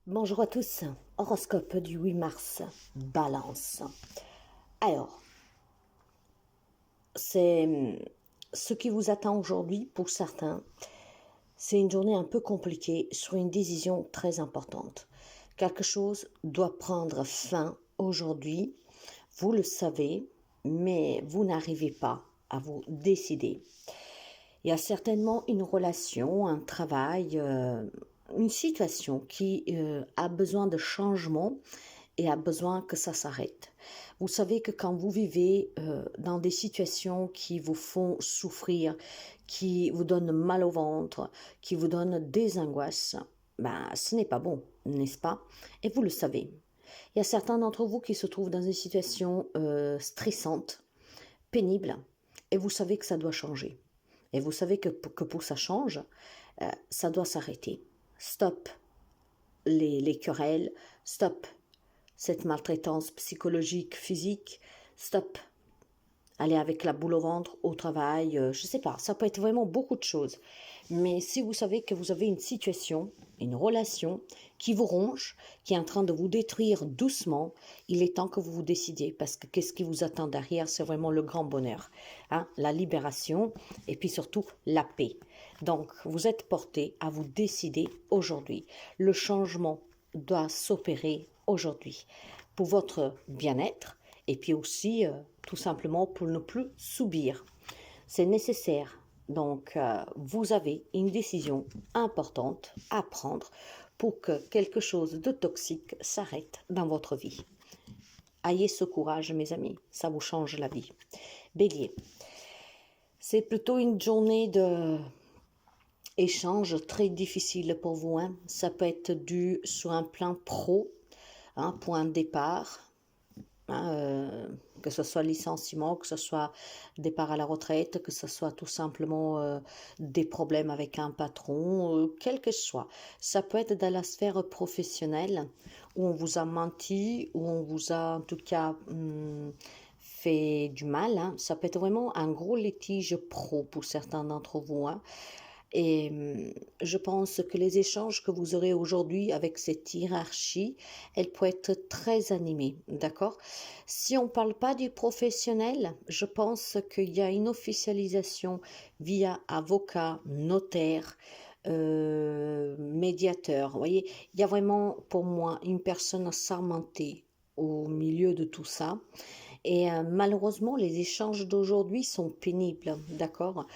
Bonjour à tous, horoscope du 8 mars, Balance. Alors, c'est ce qui vous attend aujourd'hui pour certains. C'est une journée un peu compliquée sur une décision très importante. Quelque chose doit prendre fin aujourd'hui, vous le savez, mais vous n'arrivez pas à vous décider. Il y a certainement une relation, un travail, une situation qui a besoin de changement et a besoin que ça s'arrête. Vous savez que quand vous vivez dans des situations qui vous font souffrir, qui vous donnent mal au ventre, qui vous donnent des angoisses, ben, ce n'est pas bon, n'est-ce pas? Et vous le savez. Il y a certains d'entre vous qui se trouvent dans une situation stressante, pénible, et vous savez que ça doit changer. Et vous savez que pour que ça change, ça doit s'arrêter. Stop les querelles, stop cette maltraitance psychologique, physique, stop. Aller avec la boule au ventre au travail, je ne sais pas, ça peut être vraiment beaucoup de choses. Mais si vous savez que vous avez une situation, une relation qui vous ronge, qui est en train de vous détruire doucement, il est temps que vous vous décidiez. Parce que qu'est-ce qui vous attend derrière, c'est vraiment le grand bonheur. Hein, la libération et puis surtout la paix. Donc, vous êtes porté à vous décider aujourd'hui. Le changement doit s'opérer aujourd'hui pour votre bien-être et puis aussi tout simplement pour ne plus subir. C'est nécessaire. Donc, vous avez une décision importante à prendre pour que quelque chose de toxique s'arrête dans votre vie. Ayez ce courage, mes amis, ça vous change la vie. Bélier, c'est plutôt une journée de échange très difficile pour vous. Hein. Ça peut être dû sur un plan pro, point de départ, que ce soit licenciement, que ce soit départ à la retraite, que ce soit tout simplement des problèmes avec un patron, quel que soit. Ça peut être dans la sphère professionnelle où on vous a menti, où on vous a en tout cas fait du mal. Hein. Ça peut être vraiment un gros litige pro pour certains d'entre vous. Hein. Et je pense que les échanges que vous aurez aujourd'hui avec cette hiérarchie, elle peut être très animée, d'accord? Si on ne parle pas du professionnel, je pense qu'il y a une officialisation via avocat, notaire, médiateur. Vous voyez, il y a vraiment pour moi une personne assermentée au milieu de tout ça. Et malheureusement, les échanges d'aujourd'hui sont pénibles, d'accord?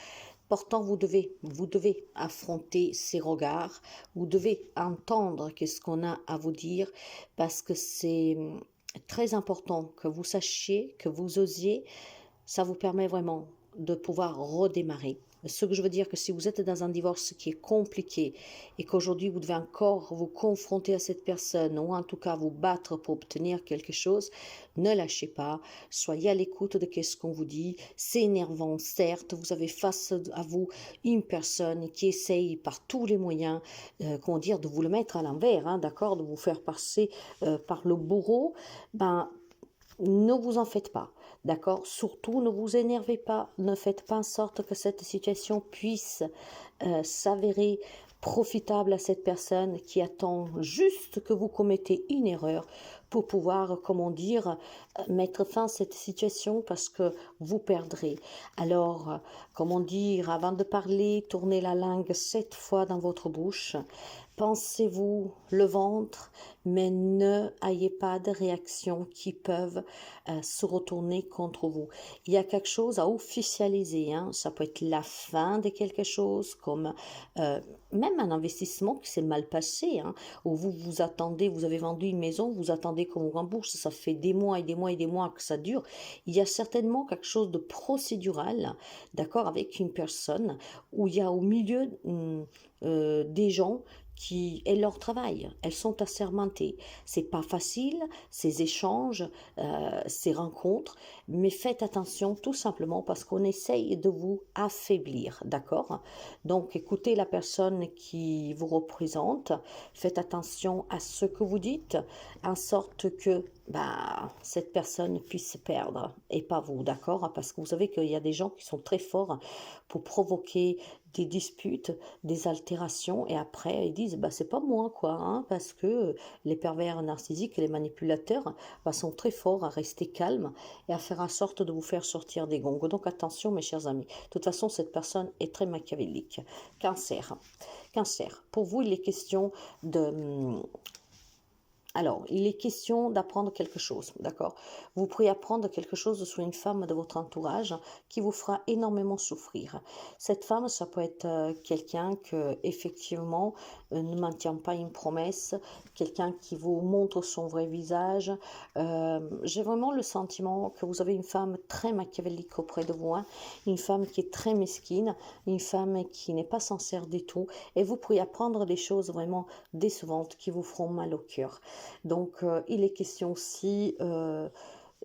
Pourtant, vous devez affronter ces regards, vous devez entendre qu'est-ce qu'on a à vous dire, parce que c'est très important que vous sachiez, que vous osiez, ça vous permet vraiment de pouvoir redémarrer. Ce que je veux dire, que si vous êtes dans un divorce qui est compliqué et qu'aujourd'hui vous devez encore vous confronter à cette personne ou en tout cas vous battre pour obtenir quelque chose, ne lâchez pas, soyez à l'écoute de ce qu'on vous dit. C'est énervant, certes, vous avez face à vous une personne qui essaye par tous les moyens, de vous le mettre à l'envers, hein, d'accord, de vous faire passer par le bourreau. Ben, ne vous en faites pas, d'accord? Surtout, ne vous énervez pas, ne faites pas en sorte que cette situation puisse s'avérer profitable à cette personne qui attend juste que vous commettez une erreur pour pouvoir, mettre fin à cette situation parce que vous perdrez. Alors, avant de parler, tournez la langue 7 fois dans votre bouche. Pensez-vous le ventre, mais ne ayez pas de réactions qui peuvent se retourner contre vous. Il y a quelque chose à officialiser, hein. Ça peut être la fin de quelque chose, comme même un investissement qui s'est mal passé, hein, où vous attendez, vous avez vendu une maison, vous attendez qu'on vous rembourse, ça fait des mois et des mois et des mois que ça dure. Il y a certainement quelque chose de procédural, d'accord, avec une personne où il y a au milieu des gens qui est leur travail. Elles sont assermentées. C'est pas facile, ces échanges, ces rencontres, mais faites attention tout simplement parce qu'on essaye de vous affaiblir, d'accord? Donc écoutez la personne qui vous représente, faites attention à ce que vous dites, en sorte que cette personne puisse perdre et pas vous, d'accord? Parce que vous savez qu'il y a des gens qui sont très forts pour provoquer des disputes, des altérations, et après ils disent bah c'est pas moi quoi, hein, parce que les pervers narcissiques et les manipulateurs bah, sont très forts à rester calmes et à faire en sorte de vous faire sortir des gongs. Donc attention mes chers amis, de toute façon cette personne est très machiavélique. Cancer. Cancer, pour vous il est question de alors, il est question d'apprendre quelque chose, d'accord? Vous pourriez apprendre quelque chose sur une femme de votre entourage qui vous fera énormément souffrir. Cette femme, ça peut être quelqu'un que, effectivement, ne maintient pas une promesse, quelqu'un qui vous montre son vrai visage. J'ai vraiment le sentiment que vous avez une femme très machiavélique auprès de vous, hein, une femme qui est très mesquine, une femme qui n'est pas sincère du tout, et vous pourriez apprendre des choses vraiment décevantes qui vous feront mal au cœur. Donc, il est question aussi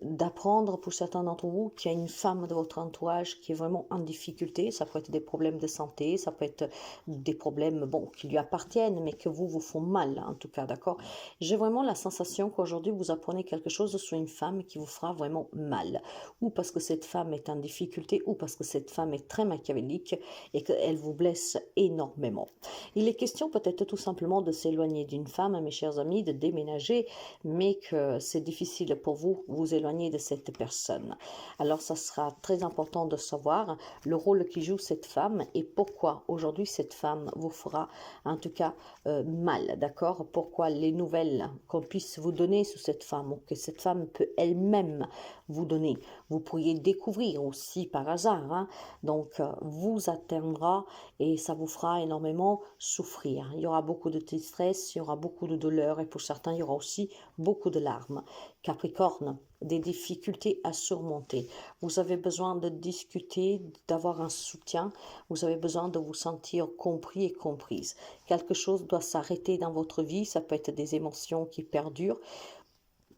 d'apprendre pour certains d'entre vous qu'il y a une femme de votre entourage qui est vraiment en difficulté. Ça peut être des problèmes de santé, ça peut être des problèmes bon, qui lui appartiennent, mais que vous font mal, en tout cas, d'accord? J'ai vraiment la sensation qu'aujourd'hui, vous apprenez quelque chose sur une femme qui vous fera vraiment mal. Ou parce que cette femme est en difficulté, ou parce que cette femme est très machiavélique et qu'elle vous blesse énormément. Il est question peut-être tout simplement de s'éloigner d'une femme, mes chers amis, de déménager, mais que c'est difficile pour vous, vous éloigner de cette personne. Alors ça sera très important de savoir le rôle qui joue cette femme et pourquoi aujourd'hui cette femme vous fera en tout cas mal, d'accord? Pourquoi les nouvelles qu'on puisse vous donner sur cette femme ou que cette femme peut elle-même vous donner, vous pourriez découvrir aussi par hasard, hein? Donc vous atteindra et ça vous fera énormément souffrir. Il y aura beaucoup de stress, il y aura beaucoup de douleur et pour certains il y aura aussi beaucoup de larmes. Capricorne, des difficultés à surmonter. Vous avez besoin de discuter, d'avoir un soutien. Vous avez besoin de vous sentir compris et comprise. Quelque chose doit s'arrêter dans votre vie. Ça peut être des émotions qui perdurent,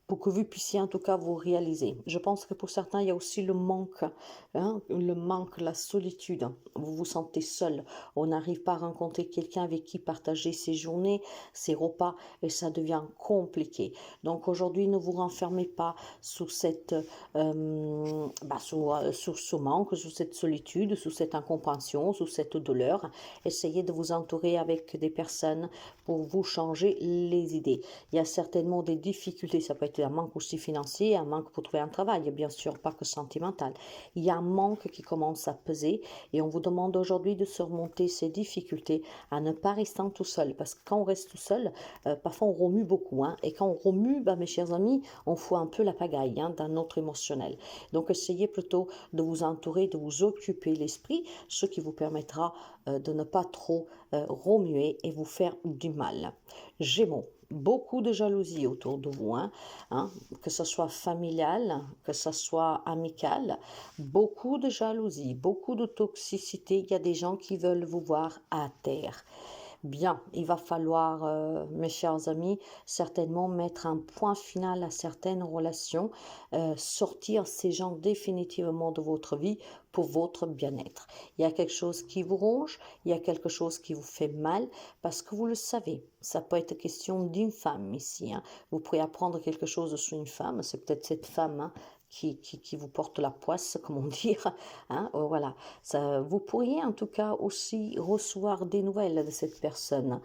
pour que vous puissiez en tout cas vous réaliser. Je pense que pour certains, il y a aussi le manque, hein, la solitude. Vous vous sentez seul. On n'arrive pas à rencontrer quelqu'un avec qui partager ses journées, ses repas, et ça devient compliqué. Donc aujourd'hui, ne vous renfermez pas sous cette, sous ce manque, sous cette solitude, sous cette incompréhension, sous cette douleur. Essayez de vous entourer avec des personnes pour vous changer les idées. Il y a certainement des difficultés, ça peut être un manque aussi financier, un manque pour trouver un travail, bien sûr, pas que sentimental. Il y a un manque qui commence à peser et on vous demande aujourd'hui de surmonter ces difficultés en ne pas restant tout seul. Parce que quand on reste tout seul, parfois on remue beaucoup. Hein, et quand on remue, mes chers amis, on fout un peu la pagaille dans notre émotionnel. Donc essayez plutôt de vous entourer, de vous occuper l'esprit, ce qui vous permettra de ne pas trop remuer et vous faire du mal. Gémeaux. Beaucoup de jalousie autour de vous, hein, que ce soit familial, que ce soit amical, beaucoup de jalousie, beaucoup de toxicité. Il y a des gens qui veulent vous voir à terre. Bien, il va falloir, mes chers amis, certainement mettre un point final à certaines relations, sortir ces gens définitivement de votre vie pour votre bien-être. Il y a quelque chose qui vous ronge, il y a quelque chose qui vous fait mal, parce que vous le savez, ça peut être question d'une femme ici. Hein. Vous pourrez apprendre quelque chose sur une femme, c'est peut-être cette femme hein, qui vous porte la poisse, comment dire. Hein, voilà. Ça, vous pourriez en tout cas aussi recevoir des nouvelles de cette personne,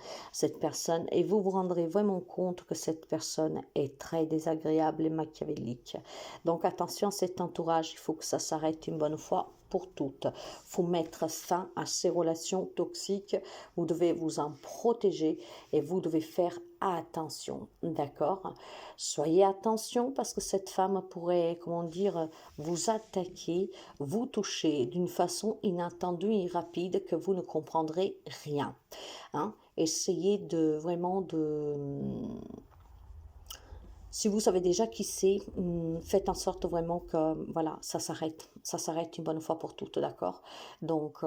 et vous vous rendrez vraiment compte que cette personne est très désagréable et machiavélique. Donc attention à cet entourage, il faut que ça s'arrête une bonne fois pour toutes. Il faut mettre fin à ces relations toxiques, vous devez vous en protéger et vous devez faire attention, d'accord? Soyez attention parce que cette femme pourrait, comment dire, vous attaquer, vous toucher d'une façon inattendue et rapide que vous ne comprendrez rien. Hein? Essayez de vraiment de... Si vous savez déjà qui c'est, faites en sorte vraiment que voilà, ça s'arrête une bonne fois pour toutes, d'accord? Donc,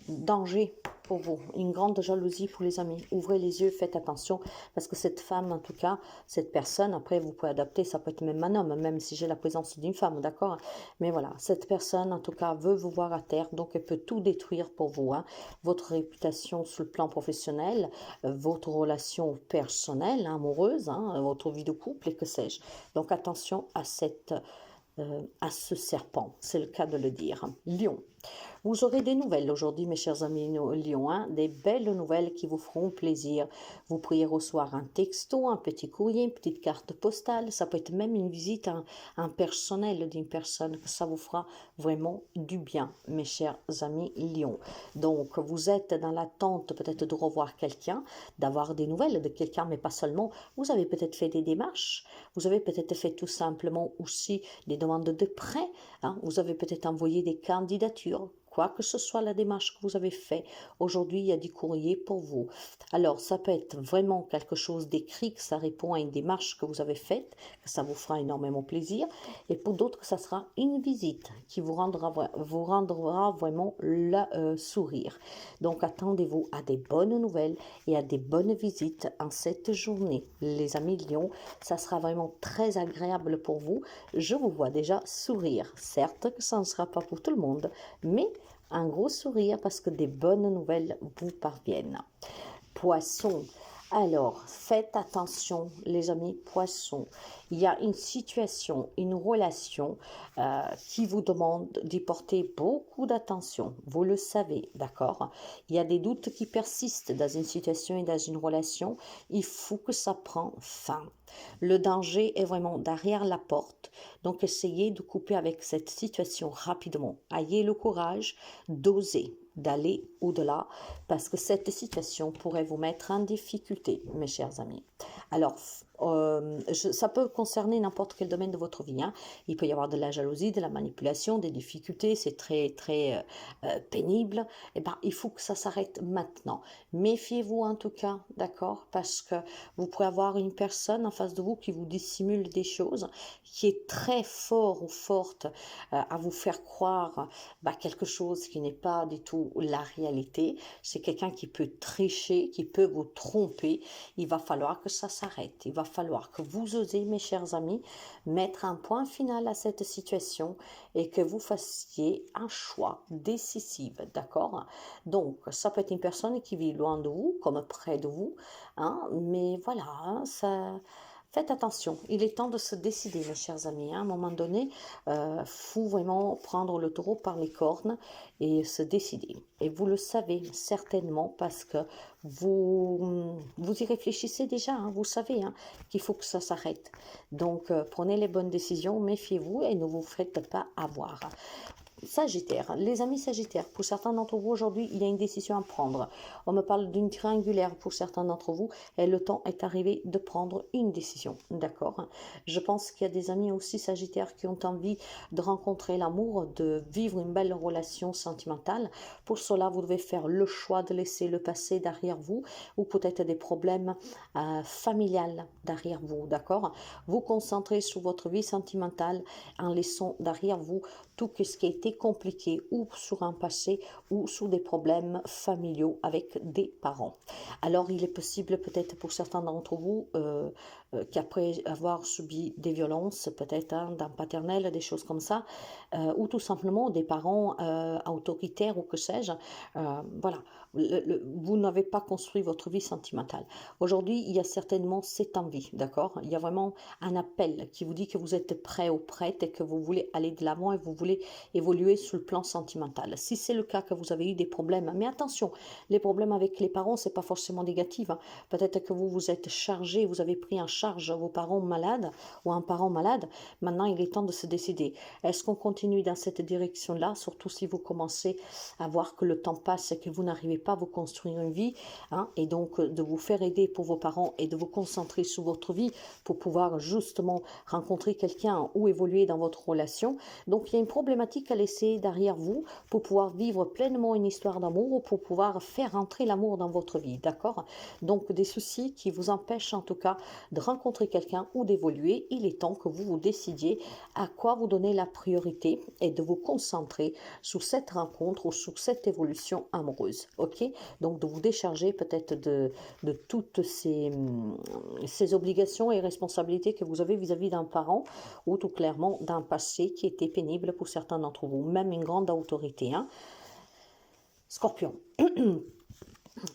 danger pour vous, une grande jalousie pour les amis. Ouvrez les yeux, faites attention, parce que cette femme, en tout cas, cette personne, après vous pouvez adapter, ça peut être même un homme, même si j'ai la présence d'une femme, d'accord? Mais voilà, cette personne, en tout cas, veut vous voir à terre, donc elle peut tout détruire pour vous. Hein. Votre réputation sur le plan professionnel, votre relation personnelle, amoureuse, hein, votre vie de couple, et que sais-je. Donc attention à ce serpent, c'est le cas de le dire. Lion. Vous aurez des nouvelles aujourd'hui, mes chers amis Lions, hein, des belles nouvelles qui vous feront plaisir. Vous pourriez recevoir un texto, un petit courrier, une petite carte postale. Ça peut être même une visite un personnel d'une personne, que ça vous fera vraiment du bien, mes chers amis Lions. Donc, vous êtes dans l'attente peut-être de revoir quelqu'un, d'avoir des nouvelles de quelqu'un, mais pas seulement. Vous avez peut-être fait des démarches, vous avez peut-être fait tout simplement aussi des demandes de prêt, hein, vous avez peut-être envoyé des candidatures. Quoi que ce soit la démarche que vous avez fait, aujourd'hui, il y a du courrier pour vous. Alors, ça peut être vraiment quelque chose d'écrit, que ça répond à une démarche que vous avez faite, que ça vous fera énormément plaisir. Et pour d'autres, ça sera une visite qui vous rendra vraiment le sourire. Donc, attendez-vous à des bonnes nouvelles et à des bonnes visites en cette journée. Les amis Lions, ça sera vraiment très agréable pour vous. Je vous vois déjà sourire. Certes que ça ne sera pas pour tout le monde, mais un gros sourire parce que des bonnes nouvelles vous parviennent. Poisson. Alors, faites attention, les amis poissons. Il y a une situation, une relation qui vous demande d'y porter beaucoup d'attention. Vous le savez, d'accord? Il y a des doutes qui persistent dans une situation et dans une relation. Il faut que ça prenne fin. Le danger est vraiment derrière la porte. Donc, essayez de couper avec cette situation rapidement. Ayez le courage d'oser, d'aller au-delà, parce que cette situation pourrait vous mettre en difficulté, mes chers amis. Alors, ça peut concerner n'importe quel domaine de votre vie, hein. Il peut y avoir de la jalousie, de la manipulation, des difficultés, c'est très pénible. Eh ben, il faut que ça s'arrête maintenant. Méfiez-vous en tout cas, d'accord? Parce que vous pourrez avoir une personne en face de vous qui vous dissimule des choses, qui est très fort ou forte à vous faire croire quelque chose qui n'est pas du tout la réalité. C'est quelqu'un qui peut tricher, qui peut vous tromper. Il va falloir que ça s'arrête. Il va falloir que vous osez, mes chers amis, mettre un point final à cette situation et que vous fassiez un choix décisif, d'accord? Donc, ça peut être une personne qui vit loin de vous, comme près de vous, hein, mais voilà, hein, ça... Faites attention, il est temps de se décider, mes chers amis. À un moment donné, faut vraiment prendre le taureau par les cornes et se décider. Et vous le savez certainement parce que vous y réfléchissez déjà, hein, vous savez hein, qu'il faut que ça s'arrête. Donc, prenez les bonnes décisions, méfiez-vous et ne vous faites pas avoir. Sagittaire, les amis Sagittaires, pour certains d'entre vous aujourd'hui, il y a une décision à prendre. On me parle d'une triangulaire pour certains d'entre vous et le temps est arrivé de prendre une décision. D'accord? Je pense qu'il y a des amis aussi Sagittaires qui ont envie de rencontrer l'amour, de vivre une belle relation sentimentale. Pour cela, vous devez faire le choix de laisser le passé derrière vous ou peut-être des problèmes familiales derrière vous. D'accord? Vous concentrez sur votre vie sentimentale en laissant derrière vous tout ce qui a été compliqué ou sur un passé ou sur des problèmes familiaux avec des parents. Alors, il est possible peut-être pour certains d'entre vous qu'après avoir subi des violences, peut-être hein, d'un paternel, des choses comme ça, ou tout simplement des parents autoritaires ou que sais-je, voilà, vous n'avez pas construit votre vie sentimentale. Aujourd'hui, il y a certainement cette envie, d'accord? Il y a vraiment un appel qui vous dit que vous êtes prêt ou prête et que vous voulez aller de l'avant et vous voulez évoluer sur le plan sentimental. Si c'est le cas que vous avez eu des problèmes, mais attention, les problèmes avec les parents, c'est pas forcément négatif. Hein. Peut-être que vous vous êtes chargé, vous avez pris en charge vos parents malades ou un parent malade. Maintenant, il est temps de se décider. Est-ce qu'on continue dans cette direction-là, surtout si vous commencez à voir que le temps passe et que vous n'arrivez pas à vous construire une vie, hein, et donc de vous faire aider pour vos parents et de vous concentrer sur votre vie pour pouvoir justement rencontrer quelqu'un ou évoluer dans votre relation. Donc, il y a une problématique à laisser derrière vous pour pouvoir vivre pleinement une histoire d'amour ou pour pouvoir faire entrer l'amour dans votre vie, d'accord? Donc, des soucis qui vous empêchent en tout cas de rencontrer quelqu'un ou d'évoluer. Il est temps que vous vous décidiez à quoi vous donner la priorité et de vous concentrer sur cette rencontre ou sur cette évolution amoureuse, ok? Donc, de vous décharger peut-être de toutes ces obligations et responsabilités que vous avez vis-à-vis d'un parent ou tout clairement d'un passé qui était pénible pour certains d'entre vous, même une grande autorité. Hein. Scorpion.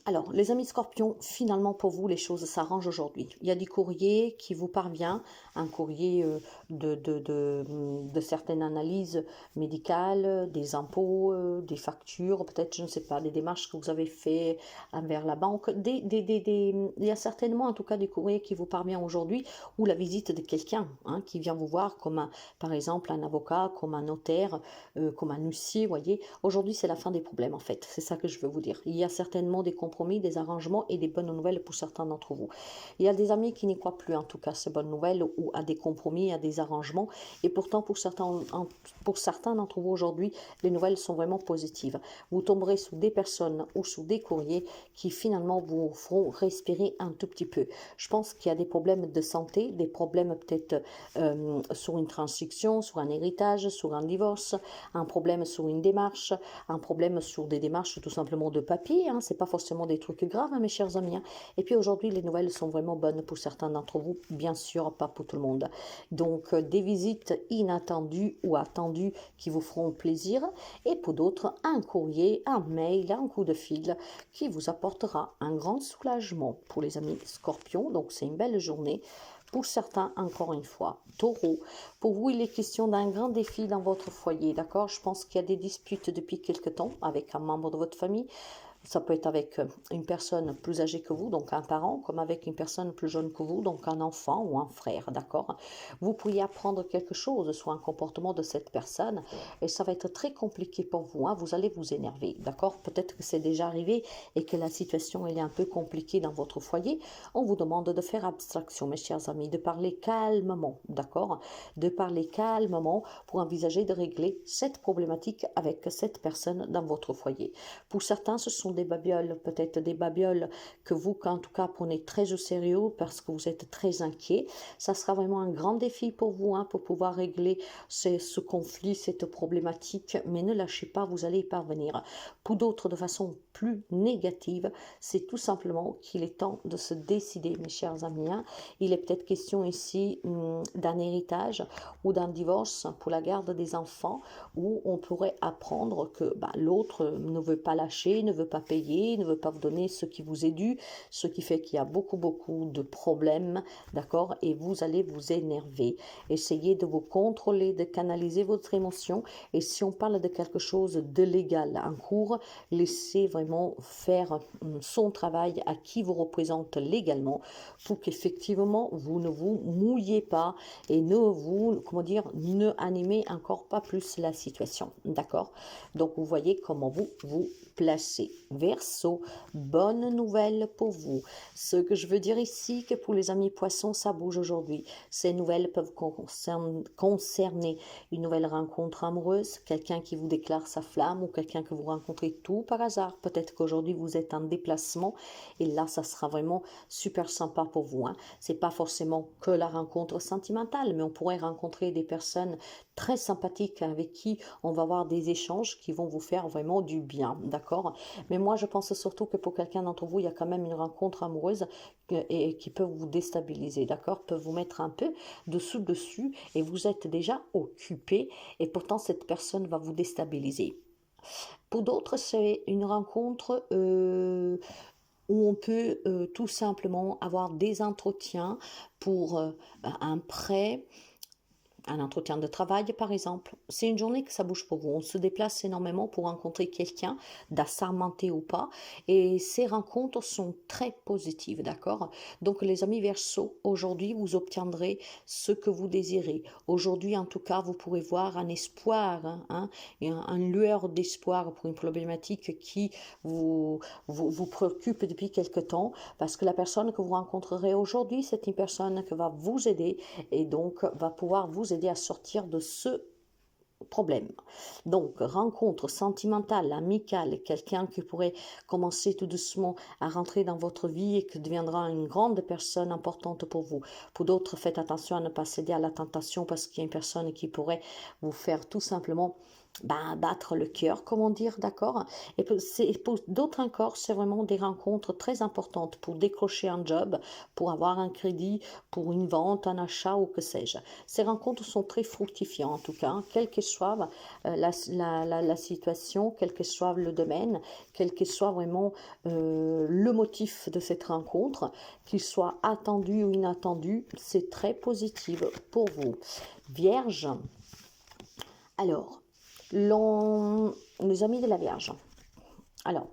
Alors, les amis scorpions, finalement pour vous, les choses s'arrangent aujourd'hui. Il y a du courrier qui vous parvient, un courrier de certaines analyses médicales, des impôts, des factures, peut-être, je ne sais pas, des démarches que vous avez fait envers la banque. Il y a certainement en tout cas du courrier qui vous parvient aujourd'hui ou la visite de quelqu'un hein, qui vient vous voir comme par exemple un avocat, comme un notaire, comme un huissier, voyez. Aujourd'hui, c'est la fin des problèmes en fait, c'est ça que je veux vous dire. Il y a certainement des compromis, des arrangements et des bonnes nouvelles pour certains d'entre vous. Il y a des amis qui n'y croient plus en tout cas ces bonnes nouvelles ou à des compromis, à des arrangements et pourtant pour certains d'entre vous aujourd'hui, les nouvelles sont vraiment positives. Vous tomberez sous des personnes ou sous des courriers qui finalement vous feront respirer un tout petit peu. Je pense qu'il y a des problèmes de santé, des problèmes peut-être sur une transaction, sur un héritage, sur un divorce, un problème sur une démarche, un problème sur des démarches tout simplement de papier, hein, c'est pas forcément des trucs graves, hein, mes chers amis. Hein. Et puis aujourd'hui, les nouvelles sont vraiment bonnes pour certains d'entre vous, bien sûr, pas pour tout le monde. Donc, des visites inattendues ou attendues qui vous feront plaisir, et pour d'autres, un courrier, un mail, un coup de fil qui vous apportera un grand soulagement pour les amis scorpions. Donc, c'est une belle journée. Pour certains, encore une fois, taureau, pour vous, il est question d'un grand défi dans votre foyer, d'accord? Je pense qu'il y a des disputes depuis quelque temps avec un membre de votre famille. Ça peut être avec une personne plus âgée que vous, donc un parent, comme avec une personne plus jeune que vous, donc un enfant ou un frère, d'accord? Vous pourriez apprendre quelque chose sur un comportement de cette personne et ça va être très compliqué pour vous, hein? Vous allez vous énerver, d'accord? Peut-être que c'est déjà arrivé et que la situation elle est un peu compliquée dans votre foyer. On vous demande de faire abstraction, mes chers amis, de parler calmement, d'accord? De parler calmement pour envisager de régler cette problématique avec cette personne dans votre foyer. Pour certains, ce sont des babioles, peut-être des babioles que vous, en tout cas, prenez très au sérieux parce que vous êtes très inquiet. Ça sera vraiment un grand défi pour vous, hein, pour pouvoir régler ce conflit, cette problématique, mais ne lâchez pas, vous allez y parvenir. Pour d'autres, de façon plus négative, c'est tout simplement qu'il est temps de se décider, mes chers amis. Hein. Il est peut-être question ici d'un héritage ou d'un divorce pour la garde des enfants, où on pourrait apprendre que l'autre ne veut pas lâcher, ne veut pas payer, ne veut pas vous donner ce qui vous est dû, ce qui fait qu'il y a beaucoup de problèmes, d'accord, et vous allez vous énerver. Essayez de vous contrôler, de canaliser votre émotion, et si on parle de quelque chose de légal en cours, laissez vraiment faire son travail à qui vous représente légalement, pour qu'effectivement vous ne vous mouillez pas et ne vous, ne animez encore pas plus la situation, d'accord? Donc vous voyez comment vous placez. Verseau, bonne nouvelle pour vous. Ce que je veux dire ici, que pour les amis poissons, ça bouge aujourd'hui. Ces nouvelles peuvent concerner une nouvelle rencontre amoureuse, quelqu'un qui vous déclare sa flamme ou quelqu'un que vous rencontrez tout par hasard. Peut-être qu'aujourd'hui vous êtes en déplacement et là ça sera vraiment super sympa pour vous. Hein. C'est pas forcément que la rencontre sentimentale, mais on pourrait rencontrer des personnes très sympathiques avec qui on va avoir des échanges qui vont vous faire vraiment du bien, d'accord? Mais moi, je pense surtout que pour quelqu'un d'entre vous, il y a quand même une rencontre amoureuse et qui peut vous déstabiliser, d'accord? Peut vous mettre un peu dessus et vous êtes déjà occupé et pourtant cette personne va vous déstabiliser. Pour d'autres, c'est une rencontre où on peut tout simplement avoir des entretiens pour un prêt, un entretien de travail, par exemple. C'est une journée que ça bouge pour vous. On se déplace énormément pour rencontrer quelqu'un, d'assermenté ou pas. Et ces rencontres sont très positives, d'accord? Donc, les amis Verseau, aujourd'hui, vous obtiendrez ce que vous désirez. Aujourd'hui, en tout cas, vous pourrez voir un espoir, une lueur d'espoir pour une problématique qui vous préoccupe depuis quelque temps. Parce que la personne que vous rencontrerez aujourd'hui, c'est une personne qui va vous aider et donc va pouvoir vous aider à sortir de ce problème. Donc, rencontre sentimentale, amicale, quelqu'un qui pourrait commencer tout doucement à rentrer dans votre vie et qui deviendra une grande personne importante pour vous. Pour d'autres, faites attention à ne pas céder à la tentation parce qu'il y a une personne qui pourrait vous faire tout simplement ben, battre le cœur, comment dire, d'accord? Et pour d'autres encore, c'est vraiment des rencontres très importantes pour décrocher un job, pour avoir un crédit, pour une vente, un achat ou que sais-je. Ces rencontres sont très fructifiantes en tout cas, hein, quelle que soit la situation, quel que soit le domaine, quel que soit vraiment le motif de cette rencontre, qu'il soit attendu ou inattendu, c'est très positif pour vous. Vierge, alors, les amis de la Vierge. Alors,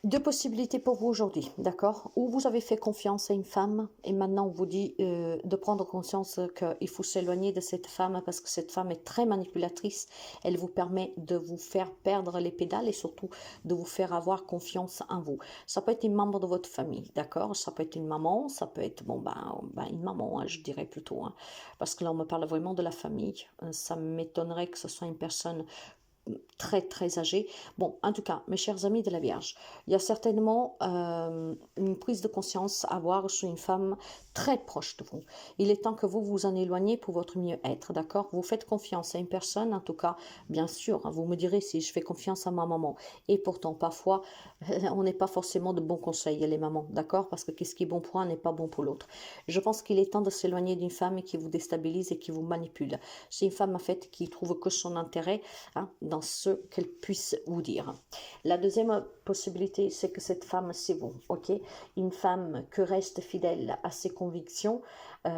deux possibilités pour vous aujourd'hui, d'accord? Ou vous avez fait confiance à une femme et maintenant on vous dit de prendre conscience qu'il faut s'éloigner de cette femme parce que cette femme est très manipulatrice. Elle vous permet de vous faire perdre les pédales et surtout de vous faire avoir confiance en vous. Ça peut être une membre de votre famille, d'accord? Ça peut être une maman, ça peut être une maman, hein, je dirais plutôt, hein, parce que là on me parle vraiment de la famille. Ça m'étonnerait que ce soit une personne très très âgé. Bon, en tout cas, mes chers amis de la Vierge, il y a certainement une prise de conscience à avoir sur une femme très proche de vous. Il est temps que vous vous en éloigniez pour votre mieux-être, d'accord? Vous faites confiance à une personne, en tout cas, bien sûr, hein, vous me direz si je fais confiance à ma maman. Et pourtant, parfois, on n'est pas forcément de bons conseils, les mamans, d'accord? Parce que qu'est-ce qui est bon pour un n'est pas bon pour l'autre. Je pense qu'il est temps de s'éloigner d'une femme qui vous déstabilise et qui vous manipule. C'est une femme, en fait, qui trouve que son intérêt, hein, dans ce qu'elle puisse vous dire. La deuxième possibilité, c'est que cette femme, c'est vous, ok? Une femme qui reste fidèle à ses convictions,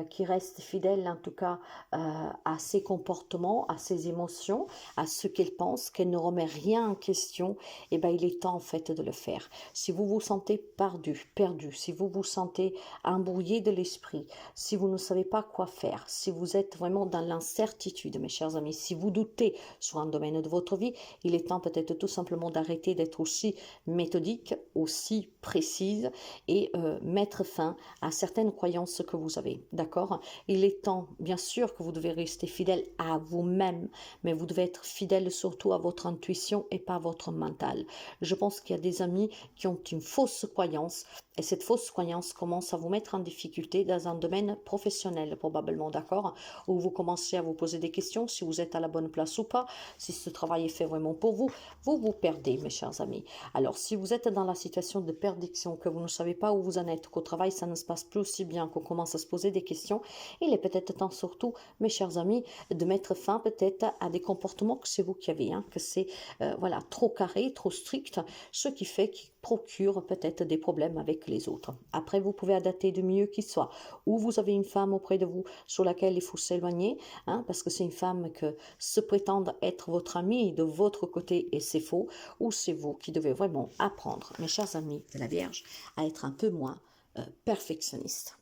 qui reste fidèle en tout cas à ses comportements, à ses émotions, à ce qu'elle pense, qu'elle ne remet rien en question, et ben il est temps en fait de le faire. Si vous vous sentez perdu, si vous vous sentez embrouillé de l'esprit, si vous ne savez pas quoi faire, si vous êtes vraiment dans l'incertitude, mes chers amis, si vous doutez sur un domaine de votre vie, il est temps peut-être tout simplement d'arrêter d'être aussi méthodique, aussi précise et mettre fin à certaines croyances que vous avez. D'accord? Il est temps, bien sûr, que vous devez rester fidèle à vous-même, mais vous devez être fidèle surtout à votre intuition et pas à votre mental. Je pense qu'il y a des amis qui ont une fausse croyance et cette fausse croyance commence à vous mettre en difficulté dans un domaine professionnel, probablement, d'accord? Où vous commencez à vous poser des questions si vous êtes à la bonne place ou pas, si ce travail est fait vraiment pour vous, vous vous perdez, mes chers amis. Alors, si vous êtes dans la situation de perdition, que vous ne savez pas où vous en êtes, qu'au travail, ça ne se passe plus aussi bien, qu'on commence à se poser des questions, il est peut-être temps surtout, mes chers amis, de mettre fin peut-être à des comportements que c'est vous qui avez, hein, que c'est voilà, trop carré, trop strict, ce qui fait qu'il procure peut-être des problèmes avec les autres. Après, vous pouvez adapter du mieux qu'il soit. Ou vous avez une femme auprès de vous sur laquelle il faut s'éloigner, hein, parce que c'est une femme que se prétend être votre amie de votre côté et c'est faux, ou c'est vous qui devez vraiment apprendre, mes chers amis de la Vierge, à être un peu moins perfectionniste.